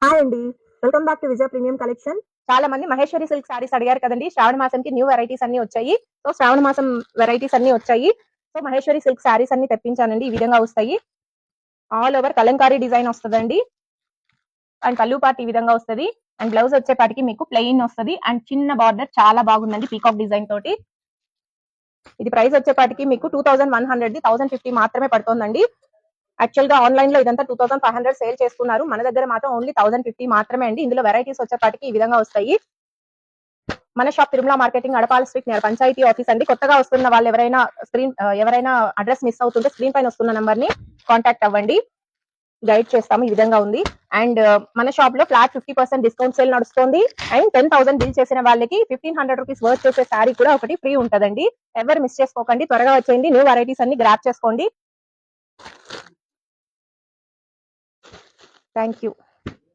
Hi అండి, welcome back to Vijaya premium collection. చాలా మంది మహేశ్వరి సిల్క్ సారీస్ అడిగారు కదండి. శ్రావణ మాసంకి న్యూ వెరైటీస్ అన్ని వచ్చాయి. సో శ్రావణ మాసం వెరైటీస్ అన్ని వచ్చాయి. సో మహేశ్వరి సిల్క్ సారీస్ అన్ని తెప్పించానండి. ఈ విధంగా వస్తాయి. ఆల్ ఓవర్ కలంకారీ డిజైన్ వస్తుందండి. అండ్ పళ్ళు పార్ట్ ఈ విధంగా వస్తుంది. అండ్ బ్లౌజ్ వచ్చేపాటికి మీకు ప్లెయిన్ వస్తుంది. అండ్ చిన్న బార్డర్ చాలా బాగుందండి పీకాక్ డిజైన్ తోటి. ఇది ప్రైస్ వచ్చేపాటికి మీకు 2100 1050 మాత్రమే పడుతుందండి. యాక్చువల్ గా ఆన్లైన్ లో ఇదంతా 2500 సేల్ చేస్తున్నారు. మన దగ్గర మాత్రం ఓన్లీ 1050 మాత్రమే అండి. ఇందులో వెరైటీస్ వచ్చేపాటికి ఈ విధంగా వస్తాయి. మన shop Tirumala marketing Adapala street near panchayati office అండి. కొత్తగా వస్తున్న వాళ్ళు ఎవరైనా అడ్రస్ మిస్ అవుతుంటే స్క్రీన్ పైన వస్తున్న నంబర్ ని కాంటాక్ట్ అవ్వండి, గైడ్ చేస్తాము. ఈ విధంగా ఉంది. అండ్ మన షాప్ లో ఫ్లాట్ 50% డిస్కౌంట్ సేల్ నడుస్తుంది. అండ్ 10,000 బిల్ చేసిన వాళ్ళకి 1500 రూపీస్ వర్త్ చేసే శారీ కూడా ఒకటి ఫ్రీ ఉంటదండి. ఎవరు మిస్ చేసుకోకండి, త్వరగా వచ్చేయండి. న్యూ వెరైటీస్ అన్ని గ్రాప్ చేసుకోండి. Thank you.